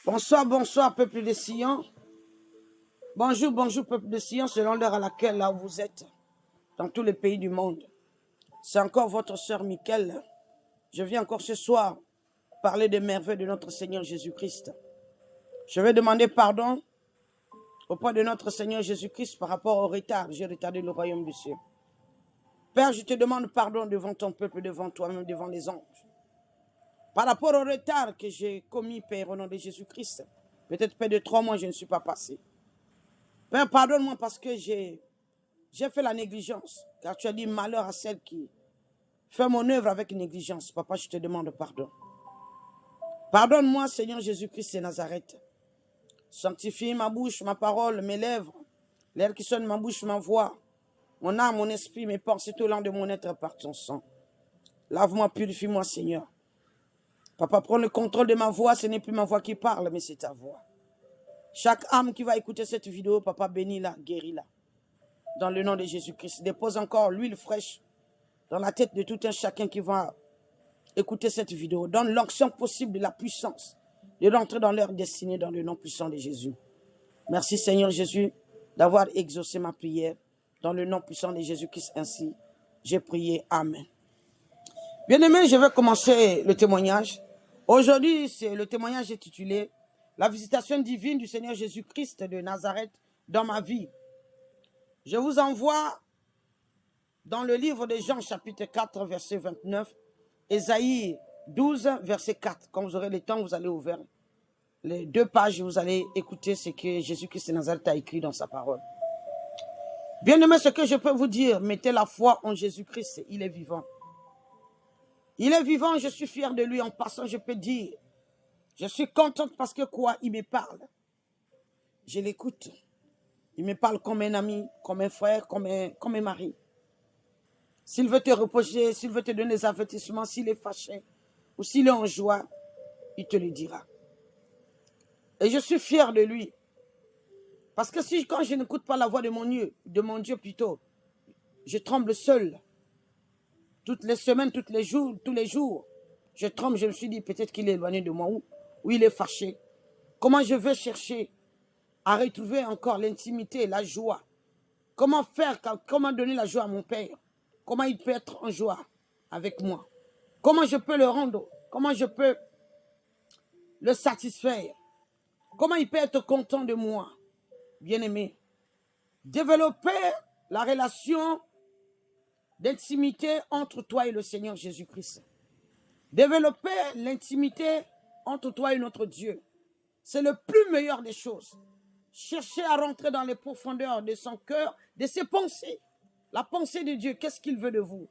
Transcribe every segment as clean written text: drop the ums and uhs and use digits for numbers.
Bonsoir, bonsoir, peuple de Sion. Bonjour, bonjour, peuple de Sion, selon l'heure à laquelle là où vous êtes, dans tous les pays du monde. C'est encore votre sœur Michael. Je viens encore ce soir parler des merveilles de notre Seigneur Jésus-Christ. Je vais demander pardon auprès de notre Seigneur Jésus-Christ par rapport au retard. J'ai retardé le royaume du ciel. Père, je te demande pardon devant ton peuple, devant toi-même, devant les anges. Par rapport au retard que j'ai commis, Père, au nom de Jésus-Christ. Peut-être près de 3 mois, je ne suis pas passé. Père, pardonne-moi parce que j'ai fait la négligence. Car tu as dit malheur à celle qui fait mon œuvre avec négligence. Papa, je te demande pardon. Pardonne-moi, Seigneur Jésus-Christ de Nazareth. Sanctifie ma bouche, ma parole, mes lèvres, l'air qui sonne ma bouche, ma voix, mon âme, mon esprit, mes pensées, tout l'an de mon être par ton sang. Lave-moi, purifie-moi, Seigneur. Papa, prends le contrôle de ma voix. Ce n'est plus ma voix qui parle, mais c'est ta voix. Chaque âme qui va écouter cette vidéo, Papa, bénis-la, guéris-la. Dans le nom de Jésus-Christ. Dépose encore l'huile fraîche dans la tête de tout un chacun qui va écouter cette vidéo. Donne l'onction possible de la puissance de rentrer dans leur destinée dans le nom puissant de Jésus. Merci Seigneur Jésus d'avoir exaucé ma prière. Dans le nom puissant de Jésus-Christ ainsi, j'ai prié. Amen. Bien-aimés, je vais commencer le témoignage. Aujourd'hui, le témoignage est intitulé « La visitation divine du Seigneur Jésus-Christ de Nazareth dans ma vie ». Je vous envoie dans le livre de Jean, chapitre 4, verset 29, Ésaïe 12, verset 4. Quand vous aurez le temps, vous allez ouvrir les 2 pages et vous allez écouter ce que Jésus-Christ de Nazareth a écrit dans sa parole. Bien-aimés, ce que je peux vous dire, mettez la foi en Jésus-Christ, il est vivant. Il est vivant, je suis fier de lui. En passant, je peux dire, je suis contente parce que quoi, il me parle. Je l'écoute. Il me parle comme un ami, comme un frère, comme un mari. S'il veut te reprocher, s'il veut te donner des avertissements, s'il est fâché ou s'il est en joie, il te le dira. Et je suis fier de lui. Parce que quand je n'écoute pas la voix de mon Dieu plutôt, je tremble seul. Toutes les semaines, tous les jours, je tremble, je me suis dit peut-être qu'il est éloigné de moi ou il est fâché. Comment je vais chercher à retrouver encore l'intimité, la joie? Comment donner la joie à mon Père? Comment il peut être en joie avec moi? Comment je peux le rendre? Comment je peux le satisfaire? Comment il peut être content de moi? Bien-aimé, développer la relation d'intimité entre toi et le Seigneur Jésus-Christ. Développer l'intimité entre toi et notre Dieu. C'est le plus meilleur des choses. Cherchez à rentrer dans les profondeurs de son cœur, de ses pensées. La pensée de Dieu, qu'est-ce qu'il veut de vous?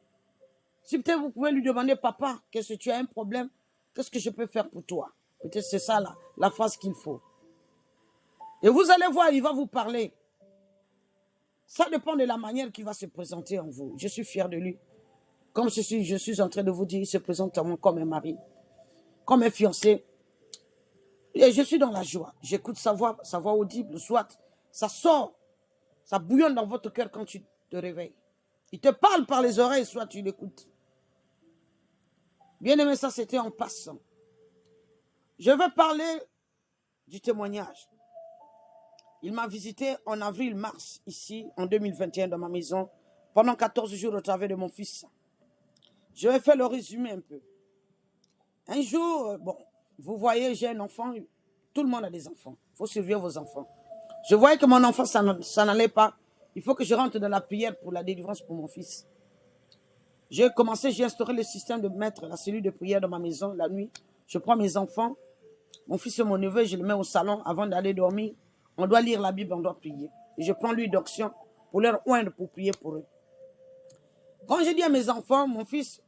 Si peut-être vous pouvez lui demander, papa, qu'est-ce que tu as un problème? Qu'est-ce que je peux faire pour toi? Peut-être c'est ça la phrase qu'il faut. Et vous allez voir, il va vous parler. Ça dépend de la manière qu'il va se présenter en vous. Je suis fier de lui. Comme je suis en train de vous dire, il se présente à moi comme un mari, comme un fiancé. Et je suis dans la joie. J'écoute sa voix audible, soit ça sort, ça bouillonne dans votre cœur quand tu te réveilles. Il te parle par les oreilles, soit tu l'écoutes. Bien aimé, ça c'était en passant. Je vais parler du témoignage. Il m'a visité en avril-mars, ici, en 2021, dans ma maison, pendant 14 jours au travers de mon fils. Je vais faire le résumé un peu. Un jour, bon, vous voyez, j'ai un enfant. Tout le monde a des enfants. Il faut surveiller vos enfants. Je voyais que mon enfant, ça n'allait pas. Il faut que je rentre dans la prière pour la délivrance pour mon fils. J'ai instauré le système de mettre la cellule de prière dans ma maison la nuit. Je prends mes enfants, mon fils et mon neveu, je les mets au salon avant d'aller dormir. On doit lire la Bible, on doit prier. Et je prends l'huile d'onction pour leur oindre, pour prier pour eux. Quand je dis à mes enfants, mon fils,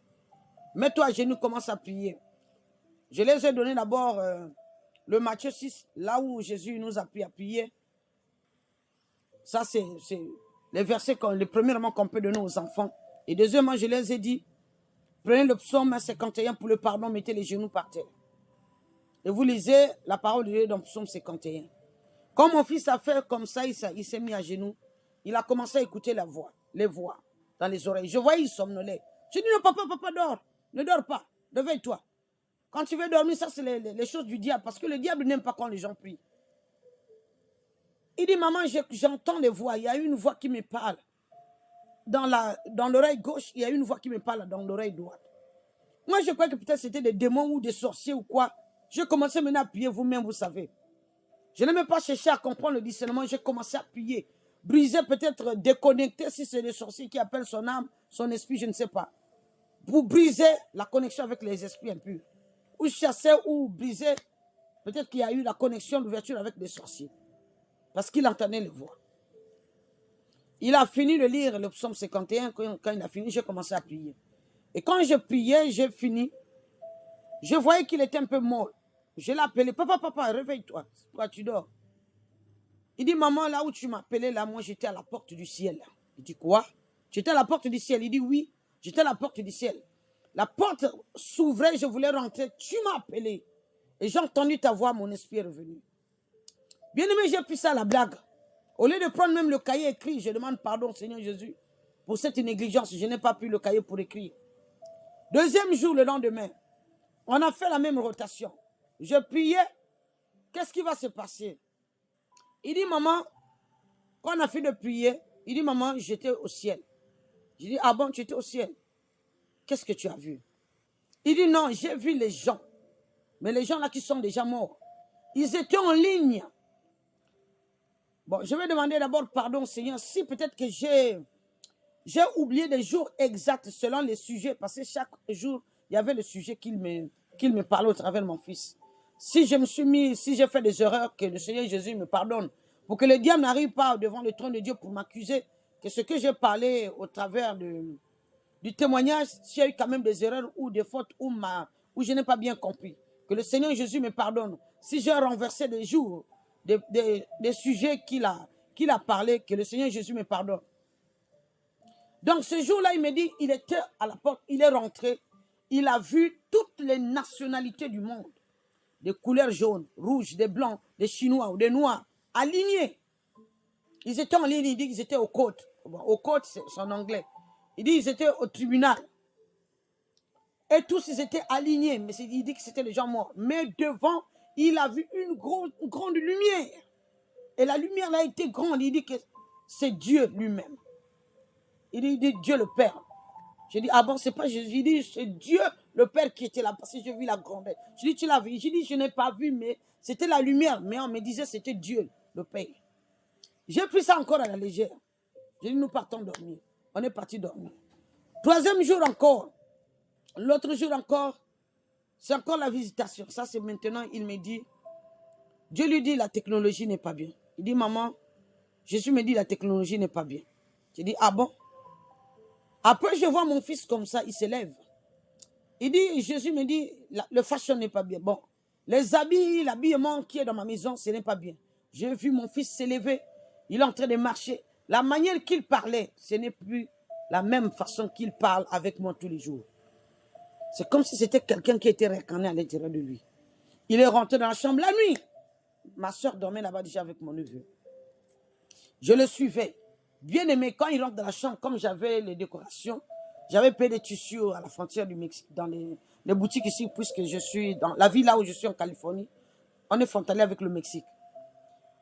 mets-toi à genoux, commence à prier. Je les ai donné d'abord le Matthieu 6, là où Jésus nous a appris à prier. Ça, c'est les versets, les premièrement qu'on peut donner aux enfants. Et deuxièmement, je les ai dit, prenez le psaume 51 pour le pardon, mettez les genoux par terre. Et vous lisez la parole de Dieu dans le psaume 51. Quand mon fils a fait comme ça, il s'est mis à genoux. Il a commencé à écouter les voix dans les oreilles. Je voyais, il somnolait. Je dis, non, papa, dors. Ne dors pas. Réveille-toi. Quand tu veux dormir, ça c'est les choses du diable. Parce que le diable n'aime pas quand les gens prient. Il dit, maman, j'entends les voix. Il y a une voix qui me parle. Dans l'oreille gauche, il y a une voix qui me parle dans l'oreille droite. Moi, je crois que peut-être c'était des démons ou des sorciers ou quoi. Je commençais maintenant à prier vous-même, vous savez. Je n'ai même pas cherché à comprendre le discernement. J'ai commencé à prier. Briser, peut-être déconnecter, si c'est des sorciers qui appellent son âme, son esprit, je ne sais pas. Pour briser la connexion avec les esprits impurs. Ou chasser ou briser, peut-être qu'il y a eu la connexion d'ouverture avec des sorciers. Parce qu'il entendait les voix. Il a fini de lire le psaume 51. Quand il a fini, j'ai commencé à prier. Et quand je priais, j'ai fini. Je voyais qu'il était un peu mort. Je l'ai appelé. Papa, réveille-toi. Toi, tu dors. Il dit, maman, là où tu m'as appelé, là, moi, j'étais à la porte du ciel. Il dit, quoi? J'étais à la porte du ciel. Il dit, oui, j'étais à la porte du ciel. La porte s'ouvrait, je voulais rentrer. Tu m'as appelé. Et j'ai entendu ta voix, mon esprit est revenu. Bien aimé, j'ai pris ça à la blague. Au lieu de prendre même le cahier écrit, je demande pardon, Seigneur Jésus, pour cette négligence. Je n'ai pas pris le cahier pour écrire. Deuxième jour, le lendemain, on a fait la même rotation. Je priais. Qu'est-ce qui va se passer? Il dit, maman, quand on a fini de prier, il dit, maman, j'étais au ciel. Je dis, ah bon, tu étais au ciel? Qu'est-ce que tu as vu? Il dit, non, j'ai vu les gens. Mais les gens là qui sont déjà morts, ils étaient en ligne. Bon, je vais demander d'abord pardon, Seigneur, si peut-être que j'ai oublié des jours exacts selon les sujets, parce que chaque jour, il y avait le sujet qu'il me parlait au travers de mon fils. Si je me suis mis, si j'ai fait des erreurs, que le Seigneur Jésus me pardonne, pour que le diable n'arrive pas devant le trône de Dieu pour m'accuser, que ce que j'ai parlé au travers du témoignage, s'il y a eu quand même des erreurs ou des fautes où je n'ai pas bien compris, que le Seigneur Jésus me pardonne. Si j'ai renversé des jours, des sujets qu'il a parlé, que le Seigneur Jésus me pardonne. Donc ce jour-là, il me dit, il était à la porte, il est rentré, il a vu toutes les nationalités du monde, des couleurs jaunes, rouges, des blancs, des Chinois ou des Noirs, alignés. Ils étaient en ligne, il dit qu'ils étaient aux côtes. Bon, aux côtes, c'est en anglais. Il dit qu'ils étaient au tribunal. Et tous, ils étaient alignés, mais il dit que c'était les gens morts. Mais devant, il a vu une grande lumière. Et la lumière là était grande. Il dit que c'est Dieu lui-même. Il dit Dieu le Père. Je dis, ah bon, c'est pas Jésus. Il dit, c'est Dieu le Père qui était là, parce que j'ai vu la grandeur. Je dis, tu l'as vu? Je dis, je n'ai pas vu, mais c'était la lumière. Mais on me disait, c'était Dieu le Père. J'ai pris ça encore à la légère. J'ai dit, nous partons dormir. On est parti dormir. Troisième jour encore. L'autre jour encore, c'est encore la visitation. Ça, c'est maintenant, il me dit, Dieu lui dit, la technologie n'est pas bien. Il dit, maman, Jésus me dit, la technologie n'est pas bien. J'ai dit, ah bon? Après, je vois mon fils comme ça, il se lève. Il dit, Jésus me dit, le fashion n'est pas bien. Bon, les habits, l'habillement qui est dans ma maison, ce n'est pas bien. J'ai vu mon fils s'élever, il est en train de marcher. La manière qu'il parlait, ce n'est plus la même façon qu'il parle avec moi tous les jours. C'est comme si c'était quelqu'un qui était réincarné à l'intérieur de lui. Il est rentré dans la chambre la nuit. Ma soeur dormait là-bas déjà avec mon neveu. Je le suivais. Bien aimé, quand il rentre dans la chambre, comme j'avais les décorations, j'avais payé des tissus à la frontière du Mexique, dans les boutiques ici, puisque je suis dans la ville là où je suis en Californie. On est frontalier avec le Mexique.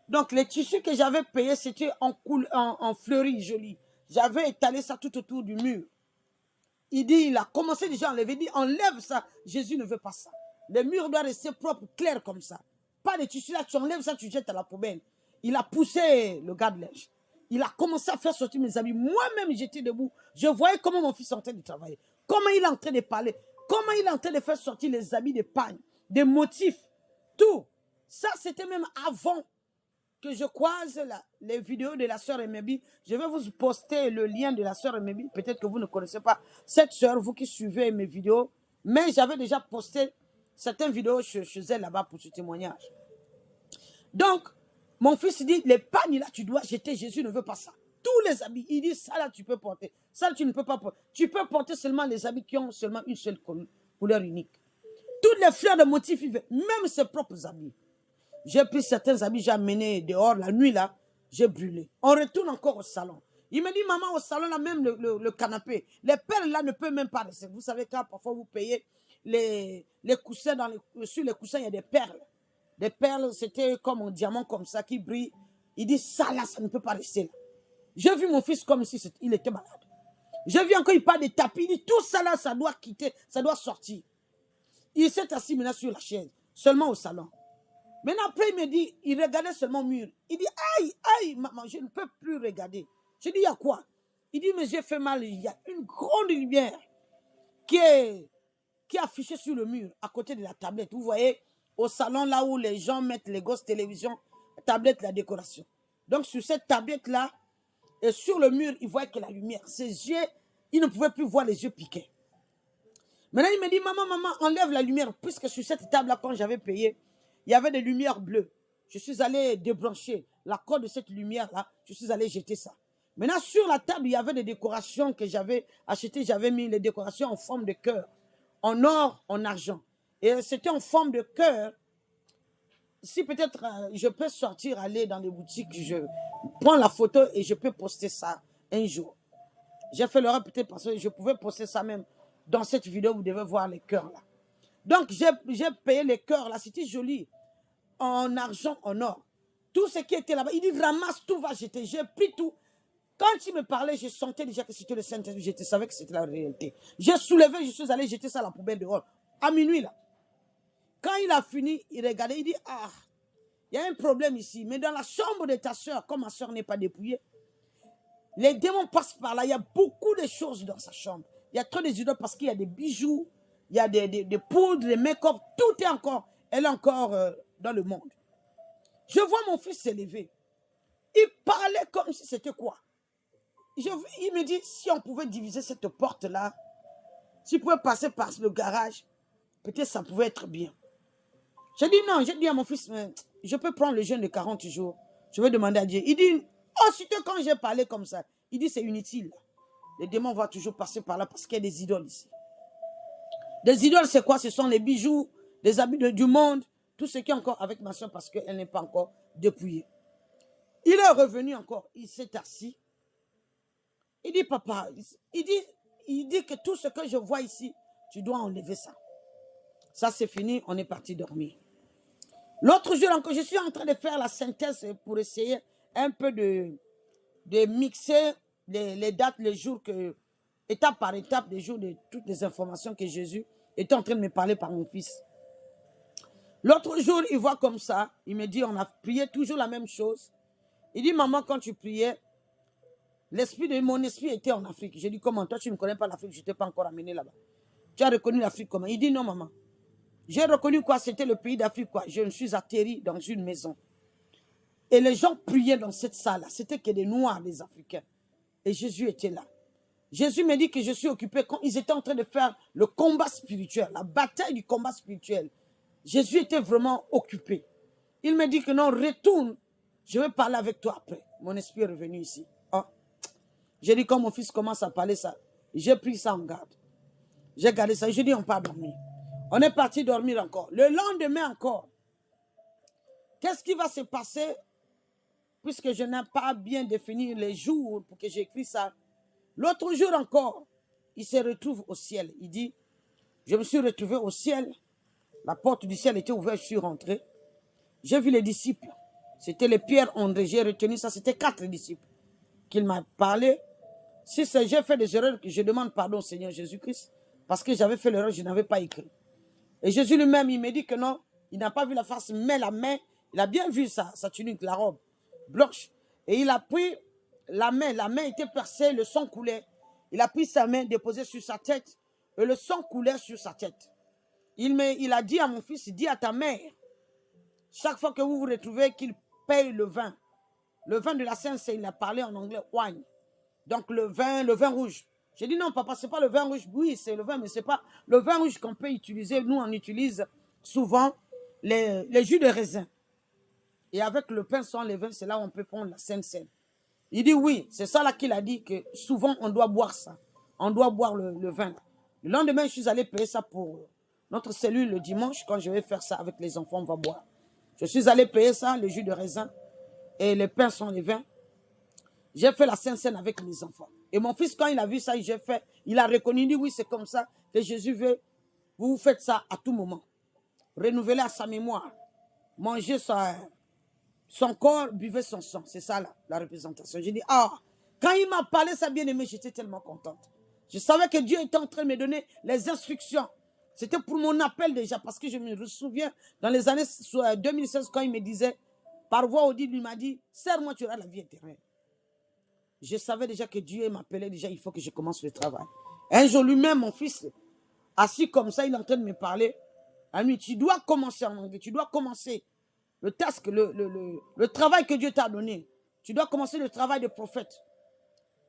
Donc les tissus que j'avais payés, c'était en fleuris, joli. J'avais étalé ça tout autour du mur. Il dit, il a commencé déjà à enlever. Il dit, enlève ça. Jésus ne veut pas ça. Les murs doivent rester propres, clairs comme ça. Pas de tissus là, tu enlèves ça, tu jettes à la poubelle. Il a poussé le garde-linge. Il a commencé à faire sortir mes habits. Moi-même, j'étais debout. Je voyais comment mon fils est en train de travailler. Comment il est en train de parler. Comment il est en train de faire sortir les habits de pagne, des motifs. Tout. Ça, c'était même avant que je croise les vidéos de la sœur Emebi. Je vais vous poster le lien de la sœur Emebi. Peut-être que vous ne connaissez pas cette sœur, vous qui suivez mes vidéos. Mais j'avais déjà posté certaines vidéos chez elle là-bas pour ce témoignage. Donc, mon fils dit, les pagnes là, tu dois jeter. Jésus ne veut pas ça. Tous les habits, il dit, ça là, tu peux porter. Ça, tu ne peux pas porter. Tu peux porter seulement les habits qui ont seulement une seule couleur unique. Toutes les fleurs de motifs, même ses propres habits. J'ai pris certains habits, j'ai amené dehors la nuit là, j'ai brûlé. On retourne encore au salon. Il me dit, maman, au salon là, même le canapé, les perles là ne peuvent même pas rester. Vous savez quand parfois vous payez les coussins, sur les coussins, il y a des perles. Des perles, c'était comme un diamant comme ça qui brille. Il dit, ça là, ça ne peut pas rester là. J'ai vu mon fils comme si il était malade. J'ai vu encore, il parle des tapis. Il dit, tout ça là, ça doit quitter, ça doit sortir. Il s'est assis maintenant sur la chaise, seulement au salon. Maintenant, après, il me dit, il regardait seulement le mur. Il dit, aïe, aïe, maman, je ne peux plus regarder. Je dis, il y a quoi? Il dit, mais j'ai fait mal. Il y a une grande lumière qui est affichée sur le mur, à côté de la tablette. Vous voyez, au salon, là où les gens mettent les grosses télévisions, tablette, la décoration. Donc, sur cette tablette-là, et sur le mur, il voyait que la lumière. Ses yeux, il ne pouvait plus voir les yeux piqués. Maintenant, il me dit, maman, enlève la lumière. Puisque sur cette table-là, quand j'avais payé, il y avait des lumières bleues. Je suis allé débrancher la corde de cette lumière-là. Je suis allé jeter ça. Maintenant, sur la table, il y avait des décorations que j'avais achetées. J'avais mis les décorations en forme de cœur, en or, en argent. Et c'était en forme de cœur. Si peut-être je peux sortir, aller dans les boutiques, je prends la photo et je peux poster ça un jour. J'ai fait l'erreur peut-être parce que je pouvais poster ça même dans cette vidéo. Vous devez voir les cœurs là. Donc, j'ai payé les cœurs là. C'était joli. En argent, en or. Tout ce qui était là-bas. Il dit, ramasse, tout va jeter. J'ai pris tout. Quand il me parlait, je sentais déjà que c'était le Saint-Esprit. Je savais que c'était la réalité. J'ai soulevé, je suis allé jeter ça à la poubelle dehors. À minuit là. Quand il a fini, il regardait, il dit, ah, il y a un problème ici. Mais dans la chambre de ta soeur, comme ma soeur n'est pas dépouillée, les démons passent par là. Il y a beaucoup de choses dans sa chambre. Il y a trop d'idoles parce qu'il y a des bijoux, il y a des poudres, des make-up. Tout est encore, elle est encore dans le monde. Je vois mon fils s'élever. Il parlait comme si c'était quoi? Il me dit, si on pouvait diviser cette porte-là, si on pouvait passer par le garage, peut-être ça pouvait être bien. J'ai dit non, j'ai dit à mon fils, mais je peux prendre le jeûne de 40 jours. Je vais demander à Dieu. Il dit, aussitôt quand j'ai parlé comme ça, il dit c'est inutile. Les démons vont toujours passer par là parce qu'il y a des idoles ici. Des idoles, c'est quoi? Ce sont les bijoux, les habits du monde, tout ce qui est encore avec ma soeur parce qu'elle n'est pas encore dépouillée. Il est revenu encore, il s'est assis. Il dit, papa, il dit que tout ce que je vois ici, tu dois enlever ça. Ça, c'est fini, on est parti dormir. L'autre jour encore, je suis en train de faire la synthèse pour essayer un peu de mixer les dates, les jours, étape par étape, les jours de toutes les informations que Jésus était en train de me parler par mon fils. L'autre jour, il voit comme ça, il me dit, on a prié toujours la même chose. Il dit, maman, quand tu priais, mon esprit était en Afrique. J'ai dit, comment? Toi, tu ne connais pas l'Afrique, je ne t'ai pas encore amené là-bas. Tu as reconnu l'Afrique comment? Il dit, non, maman. J'ai reconnu quoi? C'était le pays d'Afrique, quoi. Je me suis atterri dans une maison. Et les gens priaient dans cette salle-là. C'était que des Noirs, des Africains. Et Jésus était là. Jésus me dit que je suis occupé quand ils étaient en train de faire le combat spirituel, la bataille du combat spirituel. Jésus était vraiment occupé. Il me dit que non, retourne. Je vais parler avec toi après. Mon esprit est revenu ici. Oh. J'ai dit, quand mon fils commence à parler ça, j'ai pris ça en garde. J'ai gardé ça. J'ai dit, on part dormir. On est parti dormir encore. Le lendemain encore. Qu'est-ce qui va se passer? Puisque je n'ai pas bien défini les jours pour que j'écris ça. L'autre jour encore, il se retrouve au ciel. Il dit, je me suis retrouvé au ciel. La porte du ciel était ouverte, je suis rentré. J'ai vu les disciples. C'était les Pierre, André. J'ai retenu ça. C'était 4 disciples qu'il m'a parlé. Si j'ai fait des erreurs, je demande pardon au Seigneur Jésus-Christ. Parce que j'avais fait l'erreur, je n'avais pas écrit. Et Jésus lui-même, il me dit que non, il n'a pas vu la face, mais la main, il a bien vu sa tunique, la robe blanche. Et il a pris la main était percée, le sang coulait. Il a pris sa main, déposée sur sa tête, et le sang coulait sur sa tête. Il a dit à mon fils, il dit à ta mère, chaque fois que vous vous retrouvez, qu'il paye le vin. Le vin de la Sainte, il a parlé en anglais, wine. Donc le vin rouge. J'ai dit non, papa, ce n'est pas le vin rouge. Oui, c'est le vin, mais ce n'est pas le vin rouge qu'on peut utiliser. Nous, on utilise souvent les jus de raisin. Et avec le pain sans levain, c'est là où on peut prendre la Sainte Seine. Il dit oui, c'est ça là qu'il a dit que souvent on doit boire ça. On doit boire le vin. Le lendemain, je suis allé payer ça pour notre cellule le dimanche. Quand je vais faire ça avec les enfants, on va boire. Je suis allé payer ça, le jus de raisin et le pain sans levain. J'ai fait la Sainte Seine avec mes enfants. Et mon fils, quand il a vu ça, il a reconnu, il dit oui, c'est comme ça que Jésus veut Vous vous faites ça à tout moment. Renouvelez à sa mémoire. Mangez son corps, buvez son sang. C'est ça la représentation. J'ai dit, ah, quand il m'a parlé ça, bien aimé, j'étais tellement contente. Je savais que Dieu était en train de me donner les instructions. C'était pour mon appel déjà, parce que je me souviens, dans les années 2016, quand il me disait, par voix audible, il m'a dit, serre-moi, tu auras la vie éternelle. Je savais déjà que Dieu m'appelait déjà, il faut que je commence le travail. Un jour, lui-même, mon fils, assis comme ça, il est en train de me parler. Il me dit, tu dois commencer en anglais, tu dois commencer le task, le travail que Dieu t'a donné. Tu dois commencer le travail de prophète.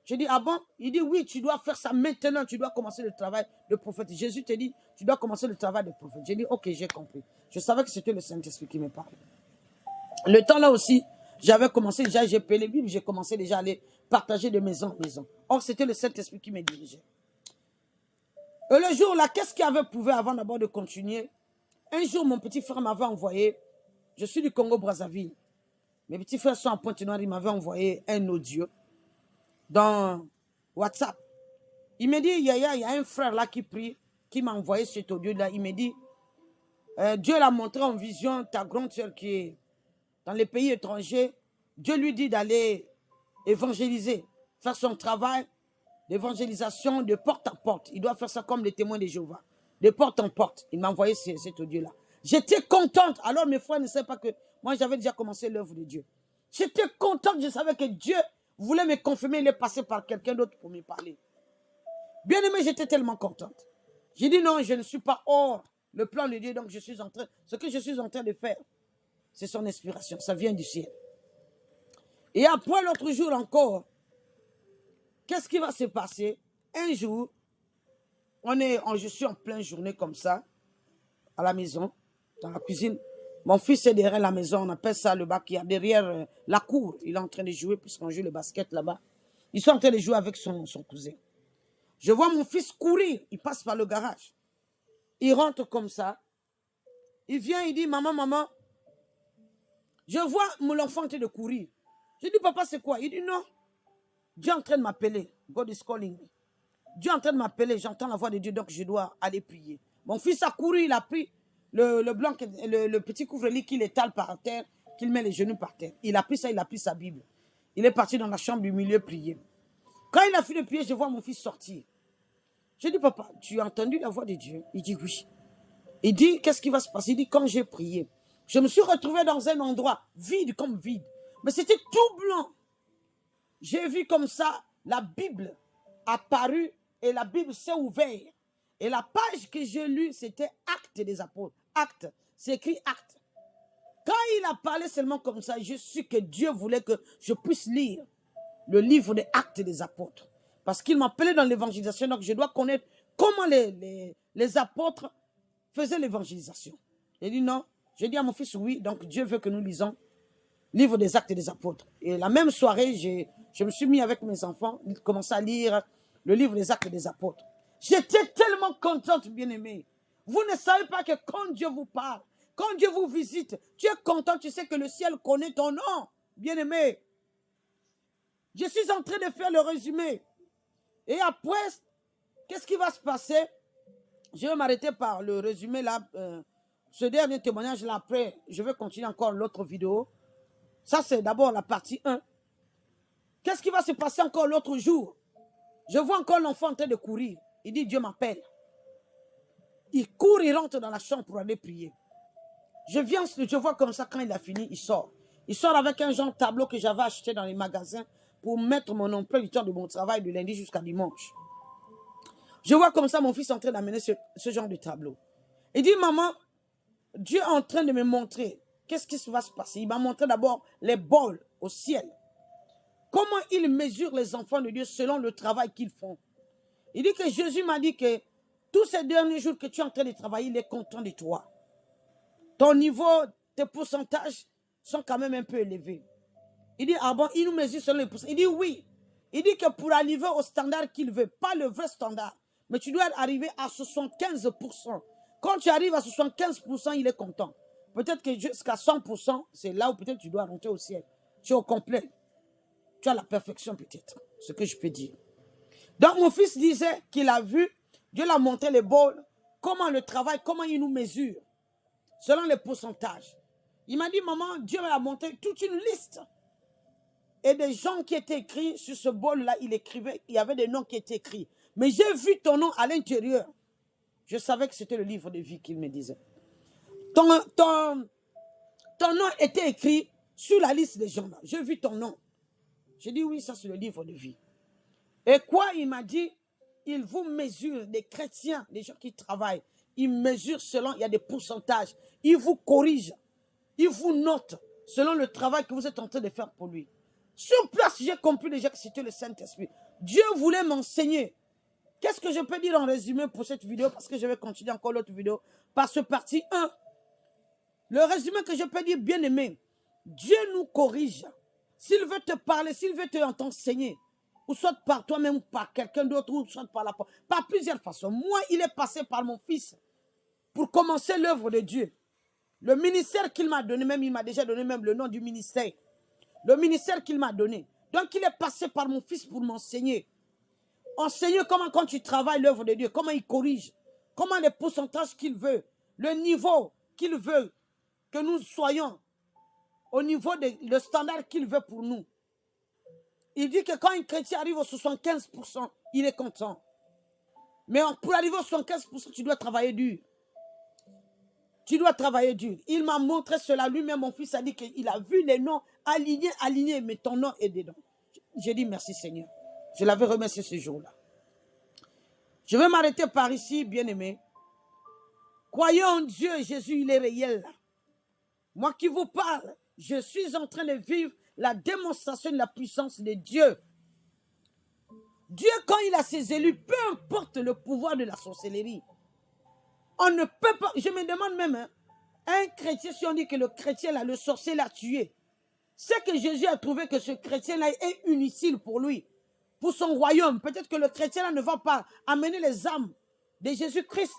Je dis, ah bon? Il dit, oui, tu dois faire ça maintenant, tu dois commencer le travail de prophète. Jésus te dit, tu dois commencer le travail de prophète. J'ai dit, ok, j'ai compris. Je savais que c'était le Saint-Esprit qui me parlait. Le temps là aussi, j'avais commencé déjà, j'ai payé les Bibles, j'ai commencé déjà à aller partager de maison en maison. Or, c'était le Saint-Esprit qui me dirigeait. Et le jour là, qu'est-ce qu'il avait prouvé avant d'abord de continuer? Un jour, mon petit frère m'avait envoyé, je suis du Congo-Brazzaville. Mes petits frères sont en Pointe-Noire, il m'avait envoyé un audio dans WhatsApp. Il me dit, il y a un frère là qui prie, qui m'a envoyé cet audio-là. Il me dit, Dieu l'a montré en vision, ta grande soeur qui est dans les pays étrangers. Dieu lui dit d'aller évangéliser, faire son travail d'évangélisation de porte à porte. Il doit faire ça comme les témoins de Jéhovah, de porte en porte. Il m'a envoyé cet audio-là. J'étais contente. Alors mes frères ne savaient pas que moi j'avais déjà commencé l'œuvre de Dieu. J'étais contente, je savais que Dieu voulait me confirmer, il est passé par quelqu'un d'autre pour me parler. Bien aimé, j'étais tellement contente. J'ai dit non, je ne suis pas hors le plan de Dieu, donc ce que je suis en train de faire, c'est son inspiration, ça vient du ciel. Et après l'autre jour encore, qu'est-ce qui va se passer? Un jour, je suis en pleine journée comme ça, à la maison, dans la cuisine. Mon fils est derrière la maison, on appelle ça le bac, qui est derrière la cour. Il est en train de jouer, puisqu'on joue le basket là-bas. Ils sont en train de jouer avec son cousin. Je vois mon fils courir, il passe par le garage. Il rentre comme ça. Il vient, il dit, maman, maman, je vois l'enfant en train de courir. Je dis, papa, c'est quoi? Il dit, non, Dieu est en train de m'appeler. God is calling me. Dieu est en train de m'appeler, j'entends la voix de Dieu, donc je dois aller prier. Mon fils a couru, il a pris le petit couvre-lit qu'il étale par terre, qu'il met les genoux par terre. Il a pris ça, il a pris sa Bible. Il est parti dans la chambre du milieu prier. Quand il a fini de prier, je vois mon fils sortir. Je dis, papa, tu as entendu la voix de Dieu? Il dit, oui. Il dit, qu'est-ce qui va se passer? Il dit, quand j'ai prié, je me suis retrouvé dans un endroit vide comme vide. Mais c'était tout blanc. J'ai vu comme ça la Bible apparue et la Bible s'est ouverte. Et la page que j'ai lue, c'était Actes des apôtres. Actes, c'est écrit Actes. Quand il a parlé seulement comme ça, je suis que Dieu voulait que je puisse lire le livre des Actes des apôtres. Parce qu'il m'appelait dans l'évangélisation, donc je dois connaître comment les apôtres faisaient l'évangélisation. J'ai dit non. J'ai dit à mon fils oui, donc Dieu veut que nous lisons le livre des Actes des apôtres. Et la même soirée, je me suis mis avec mes enfants, commencé à lire le livre des Actes des apôtres. J'étais tellement contente, bien-aimée. Vous ne savez pas que quand Dieu vous parle, quand Dieu vous visite, tu es content, tu sais que le ciel connaît ton nom, bien-aimé. Je suis en train de faire le résumé. Et après, qu'est-ce qui va se passer? Je vais m'arrêter par le résumé là. Ce dernier témoignage là, après, je vais continuer encore l'autre vidéo. Ça, c'est d'abord la partie 1. Qu'est-ce qui va se passer encore l'autre jour? Je vois encore l'enfant en train de courir. Il dit, Dieu m'appelle. Il court, il rentre dans la chambre pour aller prier. Je vois comme ça, quand il a fini, il sort. Il sort avec un genre de tableau que j'avais acheté dans les magasins pour mettre mon emploi du temps de mon travail de lundi jusqu'à dimanche. Je vois comme ça mon fils en train d'amener ce genre de tableau. Il dit, maman, Dieu est en train de me montrer. Qu'est-ce qui va se passer? Il m'a montré d'abord les bols au ciel. Comment il mesure les enfants de Dieu selon le travail qu'ils font. Il dit que Jésus m'a dit que tous ces derniers jours que tu es en train de travailler, il est content de toi. Ton niveau, tes pourcentages sont quand même un peu élevés. Il dit, ah bon, il nous mesure selon les pourcentages. Il dit oui. Il dit que pour arriver au standard qu'il veut, pas le vrai standard, mais tu dois arriver à 75%. Quand tu arrives à 75%, il est content. Peut-être que jusqu'à 100%, c'est là où peut-être tu dois rentrer au ciel. Tu es au complet. Tu as la perfection peut-être, ce que je peux dire. Donc mon fils disait qu'il a vu, Dieu l'a montré les bols comment le travail, comment il nous mesure, selon les pourcentages. Il m'a dit, maman, Dieu m'a montré toute une liste. Et des gens qui étaient écrits sur ce bol-là, il écrivait, il y avait des noms qui étaient écrits. Mais j'ai vu ton nom à l'intérieur. Je savais que c'était le livre de vie qu'il me disait. Ton nom était écrit sur la liste des gens-là. J'ai vu ton nom. J'ai dit, oui, ça c'est le livre de vie. Et quoi, il m'a dit, il vous mesure, les chrétiens, les gens qui travaillent, ils mesurent selon, il y a des pourcentages. Ils vous corrigent, ils vous notent selon le travail que vous êtes en train de faire pour lui. Sur place, j'ai compris déjà que c'était le Saint-Esprit. Dieu voulait m'enseigner. Qu'est-ce que je peux dire en résumé pour cette vidéo? Parce que je vais continuer encore l'autre vidéo. Par ce partie 1. Le résumé que je peux dire, bien aimé, Dieu nous corrige. S'il veut te parler, s'il veut t'enseigner, ou soit par toi-même, ou par quelqu'un d'autre, ou soit par la porte, par plusieurs façons. Moi, il est passé par mon fils pour commencer l'œuvre de Dieu. Le ministère qu'il m'a donné, même il m'a déjà donné même le nom du ministère. Le ministère qu'il m'a donné. Donc, il est passé par mon fils pour m'enseigner. Enseigner comment, quand tu travailles l'œuvre de Dieu, comment il corrige, comment les pourcentages qu'il veut, le niveau qu'il veut que nous soyons, au niveau le standard qu'il veut pour nous. Il dit que quand un chrétien arrive au 75%, il est content. Mais pour arriver au 75%, tu dois travailler dur. Tu dois travailler dur. Il m'a montré cela. Lui-même, mon fils a dit qu'il a vu les noms alignés, mais ton nom est dedans. J'ai dit merci Seigneur. Je l'avais remercié ce jour-là. Je vais m'arrêter par ici, bien-aimé. Croyons en Dieu, Jésus, il est réel. Moi qui vous parle, je suis en train de vivre la démonstration de la puissance de Dieu. Dieu, quand il a ses élus, peu importe le pouvoir de la sorcellerie, on ne peut pas, je me demande même, hein, un chrétien, si on dit que le chrétien, là, le sorcier l'a tué, c'est que Jésus a trouvé que ce chrétien-là est inutile pour lui, pour son royaume. Peut-être que le chrétien-là ne va pas amener les âmes de Jésus-Christ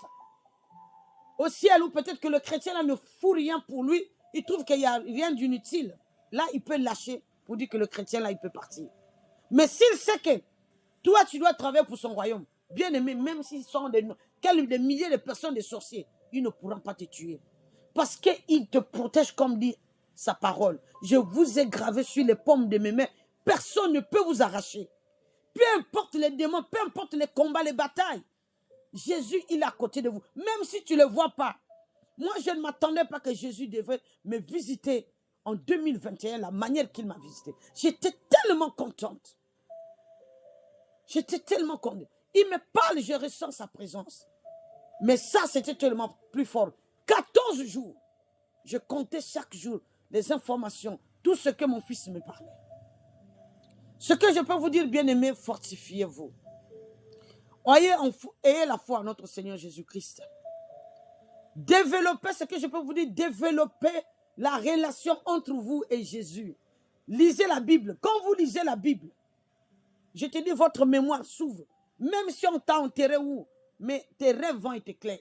au ciel, ou peut-être que le chrétien-là ne fout rien pour lui, il trouve qu'il n'y a rien d'inutile. Là, il peut lâcher pour dire que le chrétien-là, il peut partir. Mais s'il sait que toi, tu dois travailler pour son royaume, bien aimé, même s'ils sont des milliers de personnes, des sorciers, ils ne pourront pas te tuer. Parce qu'il te protège comme dit sa parole. Je vous ai gravé sur les paumes de mes mains. Personne ne peut vous arracher. Peu importe les démons, peu importe les combats, les batailles. Jésus, il est à côté de vous. Même si tu ne le vois pas. Moi, je ne m'attendais pas que Jésus devait me visiter en 2021, la manière qu'il m'a visité. J'étais tellement contente. J'étais tellement contente. Il me parle, je ressens sa présence. Mais ça, c'était tellement plus fort. 14 jours, je comptais chaque jour les informations, tout ce que mon fils me parlait. Ce que je peux vous dire, bien-aimés, fortifiez-vous. Ayez la foi en notre Seigneur Jésus-Christ. Développez, ce que je peux vous dire, développez la relation entre vous et Jésus. Lisez la Bible. Quand vous lisez la Bible, je te dis, votre mémoire s'ouvre. Même si on t'a enterré où, mais tes rêves vont être clairs.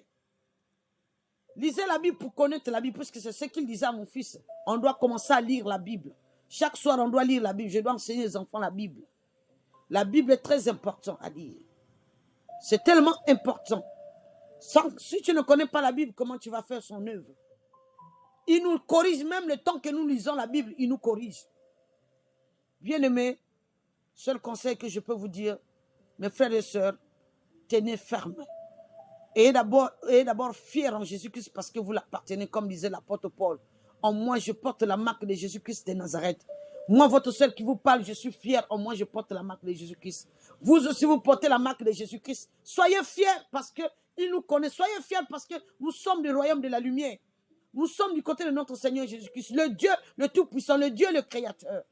Lisez la Bible pour connaître la Bible, puisque c'est ce qu'il disait à mon fils. On doit commencer à lire la Bible. Chaque soir, on doit lire la Bible. Je dois enseigner aux enfants la Bible. La Bible est très importante à lire. C'est tellement important. Si tu ne connais pas la Bible, comment tu vas faire son œuvre? Il nous corrige même le temps que nous lisons la Bible, il nous corrige. Bien-aimés, seul conseil que je peux vous dire, mes frères et sœurs, tenez ferme. Ayez d'abord fiers en Jésus-Christ parce que vous l'appartenez, comme disait l'apôtre Paul. En moi, je porte la marque de Jésus-Christ de Nazareth. Moi, votre sœur qui vous parle, je suis fier. En moi, je porte la marque de Jésus-Christ. Vous aussi, vous portez la marque de Jésus-Christ. Soyez fiers parce qu'il nous connaît. Soyez fiers parce que nous sommes du royaume de la lumière. Nous sommes du côté de notre Seigneur Jésus-Christ. Le Dieu, le Tout-Puissant, le Dieu, le Créateur.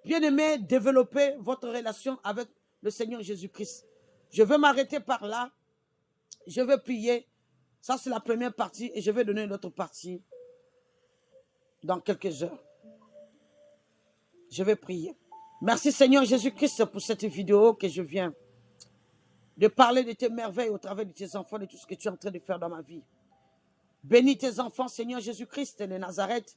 Bien-aimés, développez votre relation avec le Seigneur Jésus-Christ. Je vais m'arrêter par là. Je vais prier. Ça, c'est la première partie et je vais donner une autre partie dans quelques heures. Je vais prier. Merci Seigneur Jésus-Christ pour cette vidéo que je viens de parler de tes merveilles au travers de tes enfants, de tout ce que tu es en train de faire dans ma vie. Bénis tes enfants, Seigneur Jésus-Christ de Nazareth.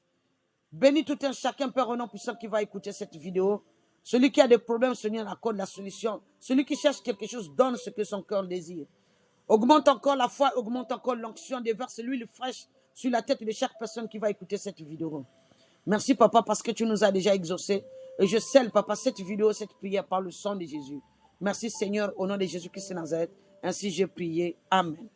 Bénis tout un chacun, Père au nom puissant, qui va écouter cette vidéo. Celui qui a des problèmes, Seigneur, accorde la solution. Celui qui cherche quelque chose, donne ce que son cœur désire. Augmente encore la foi, augmente encore l'onction, déverse l'huile fraîche sur la tête de chaque personne qui va écouter cette vidéo. Merci, papa, parce que tu nous as déjà exaucés. Et je scelle, papa, cette vidéo, cette prière par le sang de Jésus. Merci, Seigneur, au nom de Jésus-Christ de Nazareth. Ainsi j'ai prié. Amen.